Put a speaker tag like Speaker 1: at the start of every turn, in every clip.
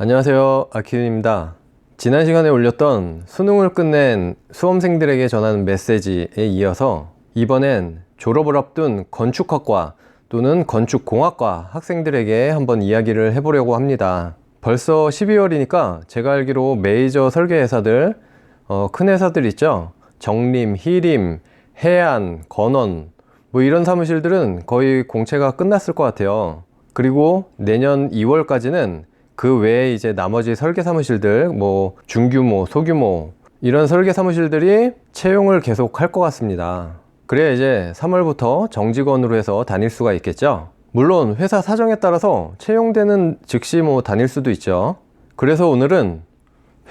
Speaker 1: 안녕하세요, 아키윤입니다. 지난 시간에 올렸던 수능을 끝낸 수험생들에게 전하는 메시지에 이어서 이번엔 졸업을 앞둔 건축학과 또는 건축공학과 학생들에게 한번 이야기를 해보려고 합니다. 벌써 12월이니까 제가 알기로 메이저 설계 회사들, 큰 회사들 있죠? 정림, 희림, 해안, 건원 뭐 이런 사무실들은 거의 공채가 끝났을 것 같아요. 그리고 내년 2월까지는 그 외에 이제 나머지 설계 사무실들, 뭐 중규모, 소규모 이런 설계 사무실들이 채용을 계속 할 것 같습니다. 그래야 이제 3월부터 정직원으로 해서 다닐 수가 있겠죠. 물론 회사 사정에 따라서 채용되는 즉시 뭐 다닐 수도 있죠. 그래서 오늘은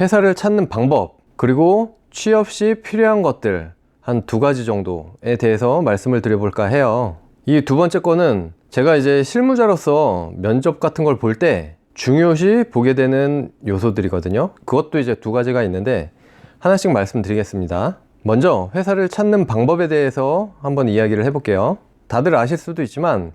Speaker 1: 회사를 찾는 방법, 그리고 취업 시 필요한 것들 한 2가지 정도에 대해서 말씀을 드려볼까 해요. 이 두 번째 거는 제가 이제 실무자로서 면접 같은 걸 볼 때 중요시 보게 되는 요소들이거든요. 그것도 이제 2가지가 있는데 하나씩 말씀드리겠습니다. 먼저 회사를 찾는 방법에 대해서 한번 이야기를 해볼게요. 다들 아실 수도 있지만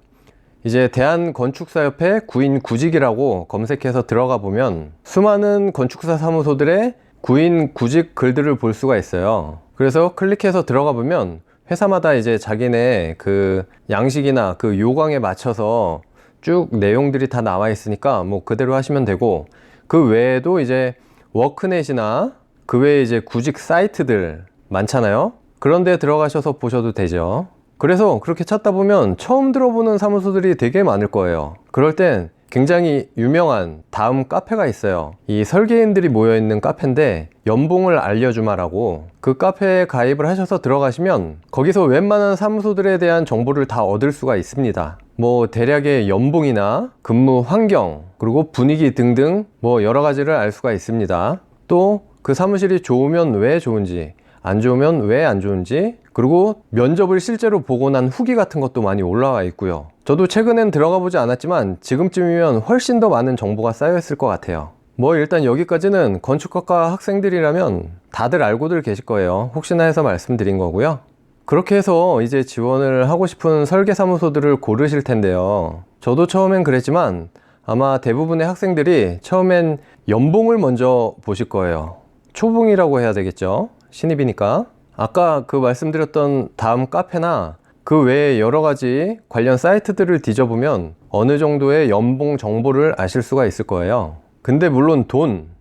Speaker 1: 이제 대한건축사협회 구인 구직이라고 검색해서 들어가 보면 수많은 건축사 사무소들의 구인 구직 글들을 볼 수가 있어요. 그래서 클릭해서 들어가 보면 회사마다 이제 자기네 그 양식이나 그 요강에 맞춰서 쭉 내용들이 다 나와 있으니까 뭐 그대로 하시면 되고, 그 외에도 이제 워크넷이나 그 외에 이제 구직 사이트들 많잖아요. 그런 데 들어가셔서 보셔도 되죠. 그래서 그렇게 찾다 보면 처음 들어보는 사무소들이 되게 많을 거예요. 그럴 땐 굉장히 유명한 다음 카페가 있어요. 이 설계인들이 모여있는 카페인데 연봉을 알려주마라고, 그 카페에 가입을 하셔서 들어가시면 거기서 웬만한 사무소들에 대한 정보를 다 얻을 수가 있습니다. 뭐 대략의 연봉이나 근무 환경, 그리고 분위기 등등 뭐 여러 가지를 알 수가 있습니다. 또 그 사무실이 좋으면 왜 좋은지, 안 좋으면 왜 안 좋은지, 그리고 면접을 실제로 보고 난 후기 같은 것도 많이 올라와 있고요. 저도 최근엔 들어가 보지 않았지만 지금쯤이면 훨씬 더 많은 정보가 쌓여 있을 것 같아요. 뭐 일단 여기까지는 건축학과 학생들이라면 다들 알고들 계실 거예요. 혹시나 해서 말씀드린 거고요. 그렇게 해서 이제 지원을 하고 싶은 설계사무소들을 고르실 텐데요. 저도 처음엔 그랬지만 아마 대부분의 학생들이 처음엔 연봉을 먼저 보실 거예요. 초봉이라고 해야 되겠죠? 신입이니까. 아까 그 말씀드렸던 다음 카페나 그 외에 여러 가지 관련 사이트들을 뒤져보면 어느 정도의 연봉 정보를 아실 수가 있을 거예요. 근데 물론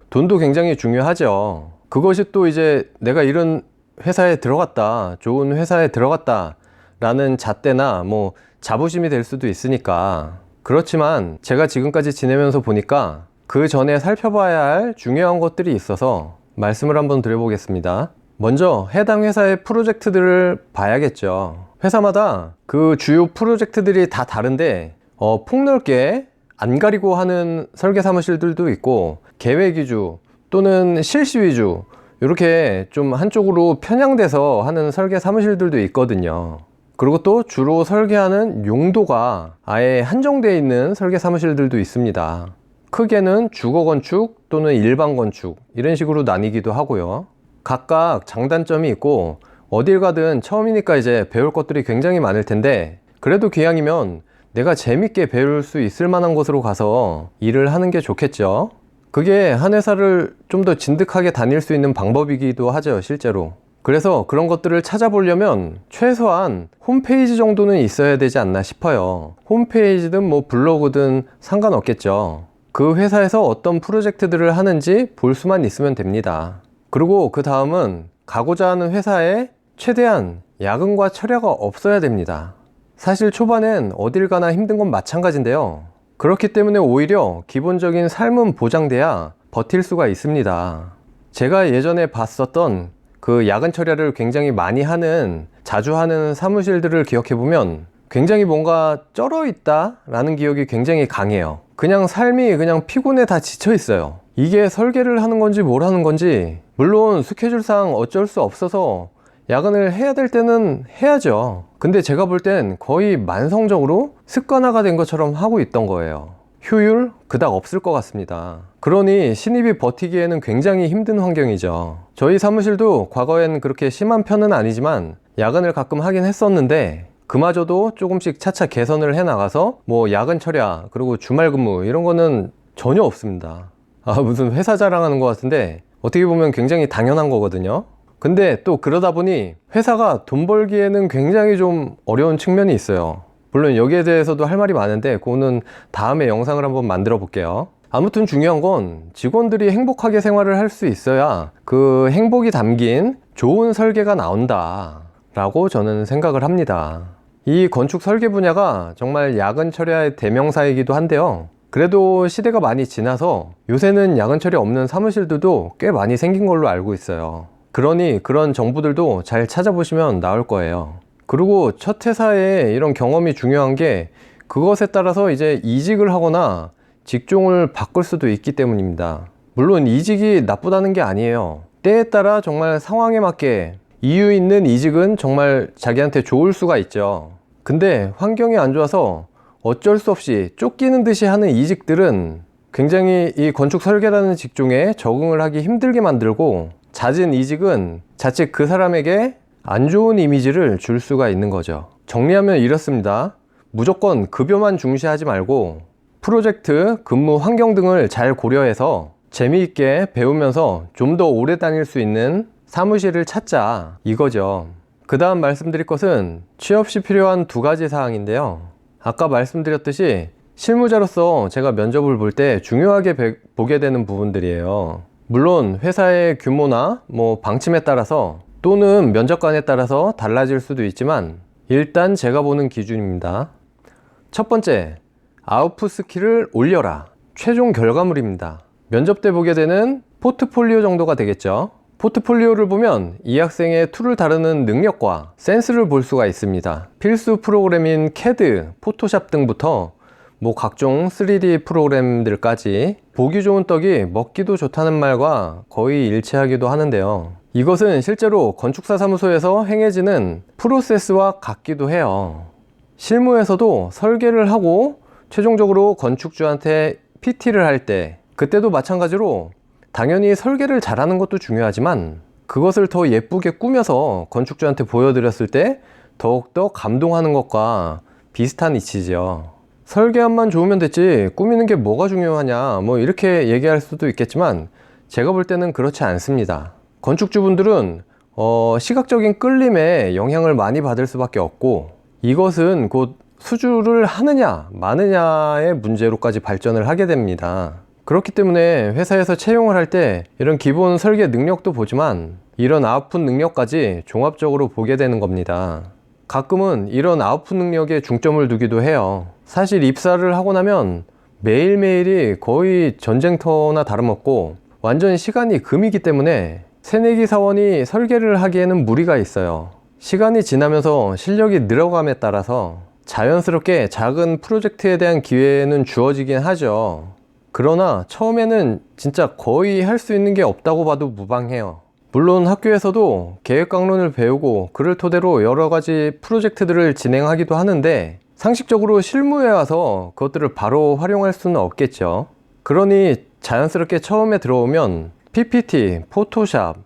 Speaker 1: 돈도 굉장히 중요하죠. 그것이 또 이제 내가 이런 회사에 들어갔다, 좋은 회사에 들어갔다 라는 잣대나 뭐 자부심이 될 수도 있으니까. 그렇지만 제가 지금까지 지내면서 보니까 그 전에 살펴봐야 할 중요한 것들이 있어서 말씀을 한번 드려보겠습니다. 먼저 해당 회사의 프로젝트들을 봐야겠죠. 회사마다 그 주요 프로젝트들이 다 다른데 폭넓게 안 가리고 하는 설계 사무실들도 있고, 계획 위주 또는 실시 위주 이렇게 좀 한쪽으로 편향돼서 하는 설계 사무실들도 있거든요. 그리고 또 주로 설계하는 용도가 아예 한정되어 있는 설계 사무실들도 있습니다. 크게는 주거건축 또는 일반건축 이런 식으로 나뉘기도 하고요. 각각 장단점이 있고 어딜 가든 처음이니까 이제 배울 것들이 굉장히 많을 텐데, 그래도 기왕이면 내가 재밌게 배울 수 있을 만한 곳으로 가서 일을 하는 게 좋겠죠. 그게 한 회사를 좀 더 진득하게 다닐 수 있는 방법이기도 하죠, 실제로. 그래서 그런 것들을 찾아보려면 최소한 홈페이지 정도는 있어야 되지 않나 싶어요. 홈페이지든 뭐 블로그든 상관없겠죠. 그 회사에서 어떤 프로젝트들을 하는지 볼 수만 있으면 됩니다. 그리고 그 다음은 가고자 하는 회사에 최대한 야근과 철야가 없어야 됩니다. 사실 초반엔 어딜 가나 힘든 건 마찬가지인데요. 그렇기 때문에 오히려 기본적인 삶은 보장돼야 버틸 수가 있습니다. 제가 예전에 봤었던 그 야근 철야를 굉장히 많이 하는, 자주 하는 사무실들을 기억해보면 굉장히 뭔가 쩔어 있다 라는 기억이 굉장히 강해요. 그냥 삶이 그냥 피곤해 다 지쳐 있어요. 이게 설계를 하는 건지 뭘 하는 건지, 물론 스케줄상 어쩔 수 없어서 야근을 해야 될 때는 해야죠. 근데 제가 볼 땐 거의 만성적으로 습관화가 된 것처럼 하고 있던 거예요. 효율 그닥 없을 것 같습니다. 그러니 신입이 버티기에는 굉장히 힘든 환경이죠. 저희 사무실도 과거엔 그렇게 심한 편은 아니지만 야근을 가끔 하긴 했었는데, 그마저도 조금씩 차차 개선을 해 나가서 뭐 야근 철야 그리고 주말 근무 이런 거는 전혀 없습니다. 무슨 회사 자랑하는 것 같은데 어떻게 보면 굉장히 당연한 거거든요. 근데 또 그러다 보니 회사가 돈 벌기에는 굉장히 좀 어려운 측면이 있어요. 물론 여기에 대해서도 할 말이 많은데 그거는 다음에 영상을 한번 만들어 볼게요. 아무튼 중요한 건 직원들이 행복하게 생활을 할 수 있어야 그 행복이 담긴 좋은 설계가 나온다 라고 저는 생각을 합니다. 이 건축 설계 분야가 정말 야근 처리의 대명사이기도 한데요. 그래도 시대가 많이 지나서 요새는 야근 처리 없는 사무실들도 꽤 많이 생긴 걸로 알고 있어요. 그러니 그런 정보들도 잘 찾아보시면 나올 거예요. 그리고 첫 회사에 이런 경험이 중요한 게 그것에 따라서 이제 이직을 하거나 직종을 바꿀 수도 있기 때문입니다. 물론 이직이 나쁘다는 게 아니에요. 때에 따라 정말 상황에 맞게 이유 있는 이직은 정말 자기한테 좋을 수가 있죠. 근데 환경이 안 좋아서 어쩔 수 없이 쫓기는 듯이 하는 이직들은 굉장히 이 건축 설계라는 직종에 적응을 하기 힘들게 만들고, 잦은 이직은 자칫 그 사람에게 안 좋은 이미지를 줄 수가 있는 거죠. 정리하면 이렇습니다. 무조건 급여만 중시하지 말고 프로젝트, 근무 환경 등을 잘 고려해서 재미있게 배우면서 좀 더 오래 다닐 수 있는 사무실을 찾자, 이거죠. 그 다음 말씀드릴 것은 취업 시 필요한 두 가지 사항인데요. 아까 말씀드렸듯이 실무자로서 제가 면접을 볼 때 중요하게 보게 되는 부분들이에요. 물론 회사의 규모나 방침에 따라서 또는 면접관에 따라서 달라질 수도 있지만 일단 제가 보는 기준입니다. 첫 번째, 아웃풋 스킬을 올려라. 최종 결과물입니다. 면접 때 보게 되는 포트폴리오 정도가 되겠죠. 포트폴리오를 보면 이 학생의 툴을 다루는 능력과 센스를 볼 수가 있습니다. 필수 프로그램인 CAD, 포토샵 등부터 각종 3D 프로그램들까지 보기 좋은 떡이 먹기도 좋다는 말과 거의 일치하기도 하는데요. 이것은 실제로 건축사 사무소에서 행해지는 프로세스와 같기도 해요. 실무에서도 설계를 하고 최종적으로 건축주한테 PT를 할 때, 그때도 마찬가지로 당연히 설계를 잘하는 것도 중요하지만 그것을 더 예쁘게 꾸며서 건축주한테 보여드렸을 때 더욱더 감동하는 것과 비슷한 이치죠. 설계안만 좋으면 됐지 꾸미는 게 뭐가 중요하냐, 이렇게 얘기할 수도 있겠지만 제가 볼 때는 그렇지 않습니다. 건축주분들은 시각적인 끌림에 영향을 많이 받을 수밖에 없고, 이것은 곧 수주를 하느냐 마느냐의 문제로까지 발전을 하게 됩니다. 그렇기 때문에 회사에서 채용을 할 때 이런 기본 설계 능력도 보지만 이런 아웃풋 능력까지 종합적으로 보게 되는 겁니다. 가끔은 이런 아웃풋 능력에 중점을 두기도 해요. 사실 입사를 하고 나면 매일매일이 거의 전쟁터나 다름없고 완전 시간이 금이기 때문에 새내기 사원이 설계를 하기에는 무리가 있어요. 시간이 지나면서 실력이 늘어감에 따라서 자연스럽게 작은 프로젝트에 대한 기회는 주어지긴 하죠. 그러나 처음에는 진짜 거의 할 수 있는 게 없다고 봐도 무방해요. 물론 학교에서도 계획강론을 배우고 그를 토대로 여러 가지 프로젝트들을 진행하기도 하는데 상식적으로 실무에 와서 그것들을 바로 활용할 수는 없겠죠. 그러니 자연스럽게 처음에 들어오면 PPT, 포토샵,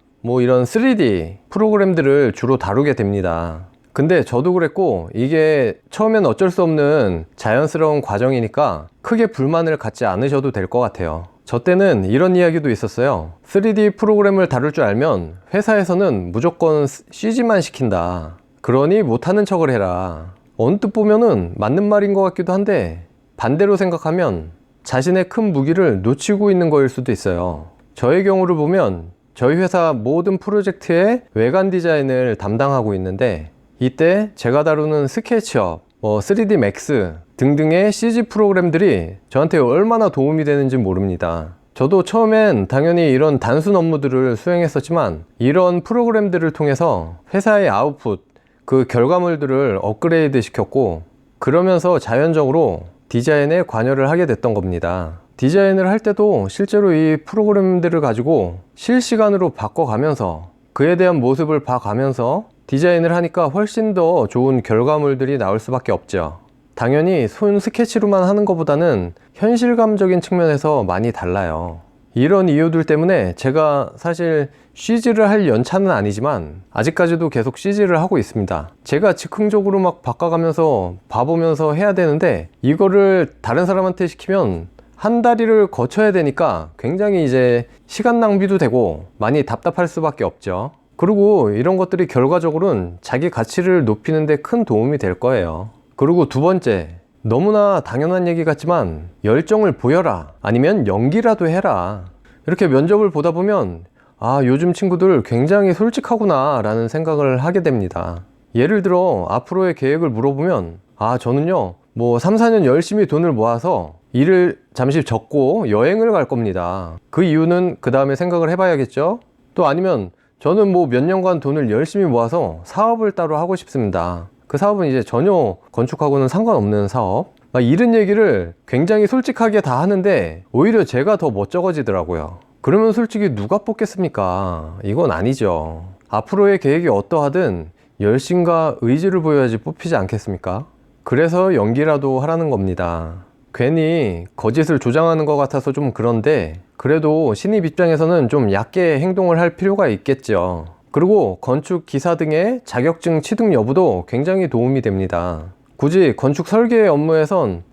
Speaker 1: 이런 3D 프로그램들을 주로 다루게 됩니다. 근데 저도 그랬고 이게 처음엔 어쩔 수 없는 자연스러운 과정이니까 크게 불만을 갖지 않으셔도 될 것 같아요. 저 때는 이런 이야기도 있었어요. 3D 프로그램을 다룰 줄 알면 회사에서는 무조건 CG만 시킨다. 그러니 못하는 척을 해라. 언뜻 보면은 맞는 말인 것 같기도 한데 반대로 생각하면 자신의 큰 무기를 놓치고 있는 거일 수도 있어요. 저의 경우를 보면 저희 회사 모든 프로젝트의 외관 디자인을 담당하고 있는데 이때 제가 다루는 스케치업, 3D 맥스 등등의 CG 프로그램들이 저한테 얼마나 도움이 되는지 모릅니다. 저도 처음엔 당연히 이런 단순 업무들을 수행했었지만 이런 프로그램들을 통해서 회사의 아웃풋, 그 결과물들을 업그레이드 시켰고 그러면서 자연적으로 디자인에 관여를 하게 됐던 겁니다. 디자인을 할 때도 실제로 이 프로그램들을 가지고 실시간으로 바꿔가면서 그에 대한 모습을 봐가면서 디자인을 하니까 훨씬 더 좋은 결과물들이 나올 수밖에 없죠. 당연히 손 스케치로만 하는 것보다는 현실감적인 측면에서 많이 달라요. 이런 이유들 때문에 제가 사실 CG를 할 연차는 아니지만 아직까지도 계속 CG를 하고 있습니다. 제가 즉흥적으로 막 바꿔가면서 봐보면서 해야 되는데 이거를 다른 사람한테 시키면 한 다리를 거쳐야 되니까 굉장히 이제 시간 낭비도 되고 많이 답답할 수밖에 없죠. 그리고 이런 것들이 결과적으로는 자기 가치를 높이는 데 큰 도움이 될 거예요. 그리고 두 번째, 너무나 당연한 얘기 같지만 열정을 보여라, 아니면 연기라도 해라. 이렇게 면접을 보다 보면 아, 요즘 친구들 굉장히 솔직하구나 라는 생각을 하게 됩니다. 예를 들어 앞으로의 계획을 물어보면 아, 저는요 뭐 3, 4년 열심히 돈을 모아서 일을 잠시 접고 여행을 갈 겁니다. 그 이유는 그 다음에 생각을 해봐야겠죠. 또 아니면 저는 뭐 몇 년간 돈을 열심히 모아서 사업을 따로 하고 싶습니다. 그 사업은 이제 전혀 건축하고는 상관없는 사업. 이런 얘기를 굉장히 솔직하게 다 하는데 오히려 제가 더 멋쩍어지더라고요. 그러면 솔직히 누가 뽑겠습니까? 이건 아니죠. 앞으로의 계획이 어떠하든 열심과 의지를 보여야지 뽑히지 않겠습니까? 그래서 연기라도 하라는 겁니다. 괜히 거짓을 조장하는 것 같아서 좀 그런데 그래도 신입 입장에서는 좀 얕게 행동을 할 필요가 있겠죠. 그리고 건축 기사 등의 자격증 취득 여부도 굉장히 도움이 됩니다. 굳이 건축 설계 업무에선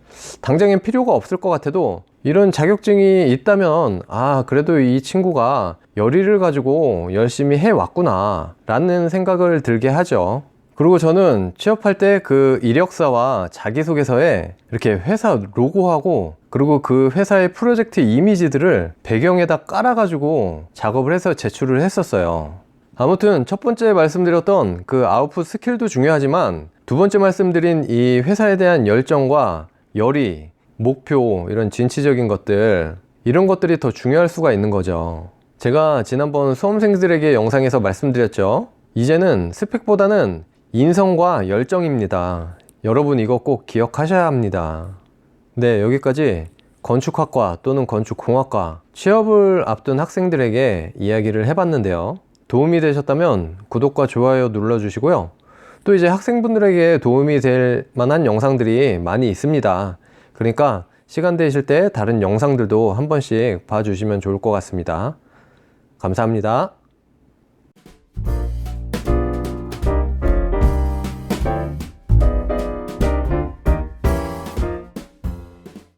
Speaker 1: 당장엔 필요가 없을 것 같아도 이런 자격증이 있다면 아, 그래도 이 친구가 열의를 가지고 열심히 해왔구나 라는 생각을 들게 하죠. 그리고 저는 취업할 때 그 이력서와 자기소개서에 이렇게 회사 로고하고 그리고 그 회사의 프로젝트 이미지들을 배경에다 깔아가지고 작업을 해서 제출을 했었어요. 아무튼 첫 번째 말씀드렸던 그 아웃풋 스킬도 중요하지만 두 번째 말씀드린 이 회사에 대한 열정과 열의, 목표, 이런 진취적인 것들, 이런 것들이 더 중요할 수가 있는 거죠. 제가 지난번 수험생들에게 영상에서 말씀드렸죠. 이제는 스펙보다는 인성과 열정입니다. 여러분 이거 꼭 기억하셔야 합니다. 네, 여기까지 건축학과 또는 건축공학과 취업을 앞둔 학생들에게 이야기를 해봤는데요. 도움이 되셨다면 구독과 좋아요 눌러주시고요. 또 이제 학생분들에게 도움이 될 만한 영상들이 많이 있습니다. 그러니까 시간 되실 때 다른 영상들도 한 번씩 봐주시면 좋을 것 같습니다. 감사합니다.